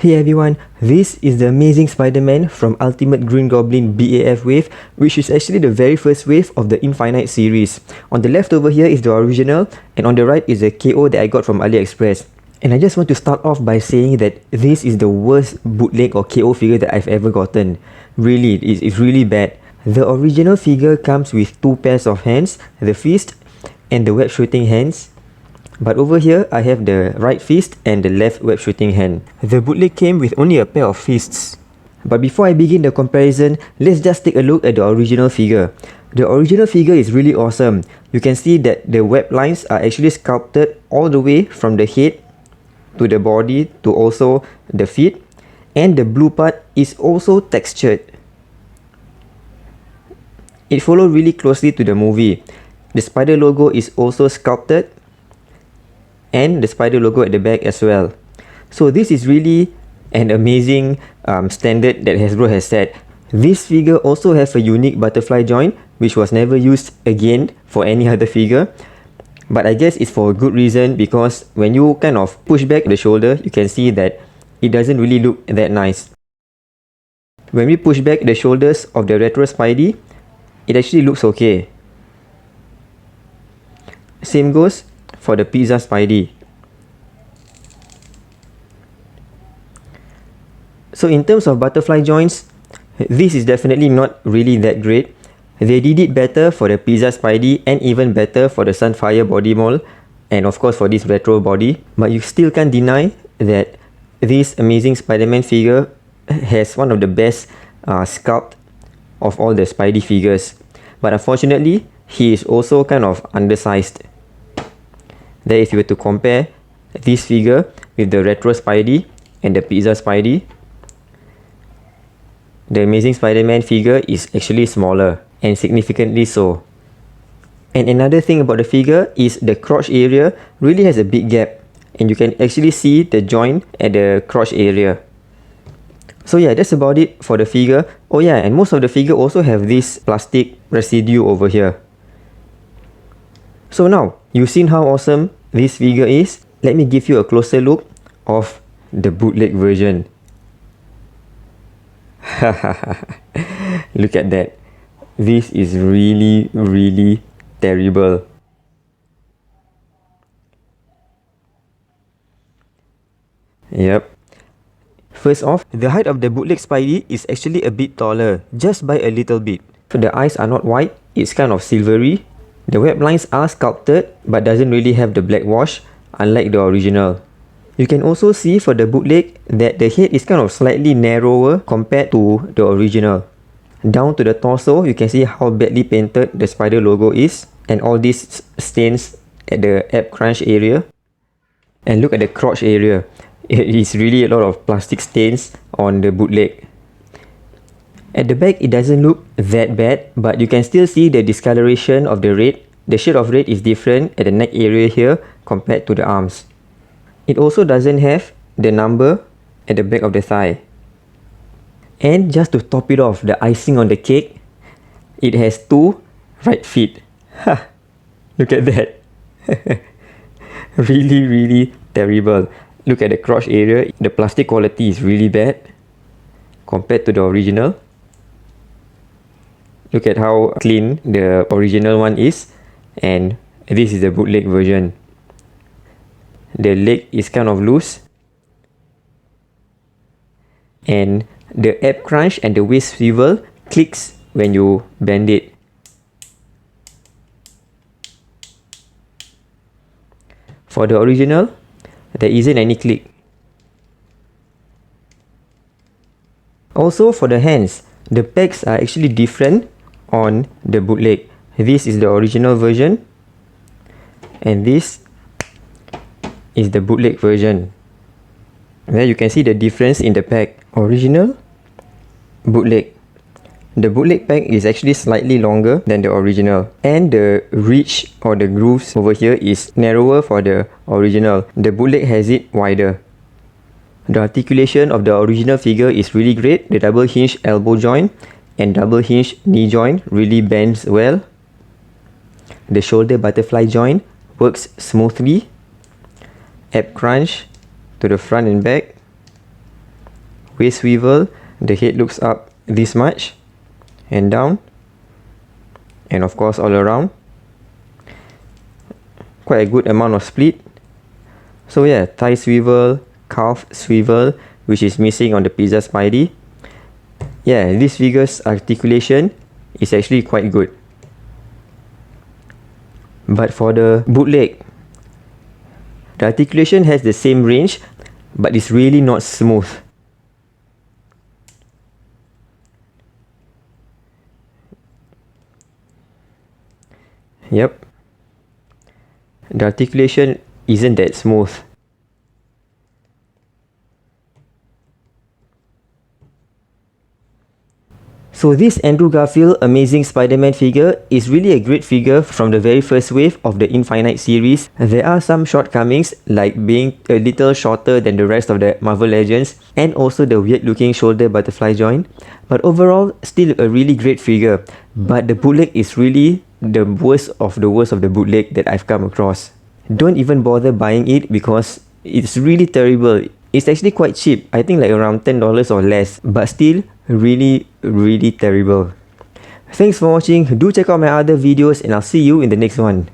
Hey everyone, this is the Amazing Spider-Man from Ultimate Green Goblin BAF wave, which is actually the very first wave of the Infinite series. On the left over here is the original, and on the right is the KO that I got from AliExpress. And I just want to start off by saying that this is the worst bootleg or KO figure that I've ever gotten. Really, it's really bad. The original figure comes with two pairs of hands, the fist and the web shooting hands. But over here, I have the right fist and the left web shooting hand. The bootleg came with only a pair of fists. But before I begin the comparison, let's just take a look at the original figure. The original figure is really awesome. You can see that the web lines are actually sculpted all the way from the head to the body to also the feet. And the blue part is also textured. It followed really closely to the movie. The spider logo is also sculpted, and the spider logo at the back as well. So this is really an amazing standard that Hasbro has set. This figure also has a unique butterfly joint, which was never used again for any other figure. But I guess it's for a good reason, because when you kind of push back the shoulder, you can see that it doesn't really look that nice. When we push back the shoulders of the Retro Spidey, it actually looks okay. Same goes for the Pizza Spidey. So in terms of butterfly joints, this is definitely not really that great. They did it better for the Pizza Spidey and even better for the Sunfire body mold, and of course for this retro body. But you still can't deny that this Amazing Spider-Man figure has one of the best sculpt of all the Spidey figures. But unfortunately, he is also kind of undersized. That if you were to compare this figure with the Retro Spidey and the Pizza Spidey, the Amazing Spider-Man figure is actually smaller, and significantly so. And another thing about the figure is the crotch area really has a big gap, and you can actually see the joint at the crotch area. So yeah, that's about it for the figure. Oh yeah, and most of the figure also have this plastic residue over here. So now, you've seen how awesome this figure is. Let me give you a closer look of the bootleg version. Look at that. This is really terrible. Yep. First off, the height of the bootleg Spidey is actually a bit taller, just by a little bit. The eyes are not white, it's kind of silvery. The web lines are sculpted but doesn't really have the black wash, unlike the original. You can also see for the bootleg that the head is kind of slightly narrower compared to the original. Down to the torso, you can see how badly painted the spider logo is, and all these stains at the ab crunch area. And look at the crotch area. It is really a lot of plastic stains on the bootleg. At the back, it doesn't look that bad, but you can still see the discoloration of the red. The shade of red is different at the neck area here compared to the arms. It also doesn't have the number at the back of the thigh. And just to top it off, the icing on the cake, it has two right feet. Ha! Look at that. Really terrible. Look at the crotch area. The plastic quality is really bad compared to the original. Look at how clean the original one is, and this is the bootleg version. The leg is kind of loose, and the ab crunch and the waist swivel clicks when you bend it. For the original, there isn't any click. Also for the hands, the pegs are actually different on the bootleg. This is the original version, and this is the bootleg version. There you can see the difference in the peg. Original, bootleg. The bootleg peg is actually slightly longer than the original, and the ridge or the grooves over here is narrower for the original. The bootleg has it wider. The articulation of the original figure is really great. The double hinge elbow joint and double hinge knee joint really bends well. The shoulder butterfly joint works smoothly. Ab crunch to the front and back. waist swivel, the head looks up this much and down, and of course all around. Quite a good amount of split. So yeah, thigh swivel, calf swivel, which is missing on the Pizza Spidey. Yeah, this figure's articulation is actually quite good. But for the bootleg, the articulation has the same range, but it's really not smooth. Yep. The articulation isn't that smooth. So this Andrew Garfield Amazing Spider-Man figure is really a great figure from the very first wave of the Infinite series. There are some shortcomings like being a little shorter than the rest of the Marvel Legends and also the weird looking shoulder butterfly joint. But overall, still a really great figure. But the bootleg is really the worst of the bootleg that I've come across. Don't even bother buying it because it's really terrible. It's actually quite cheap, I think like around $10 or less, but still really terrible. Thanks for watching. Do check out my other videos and I'll see you in the next one.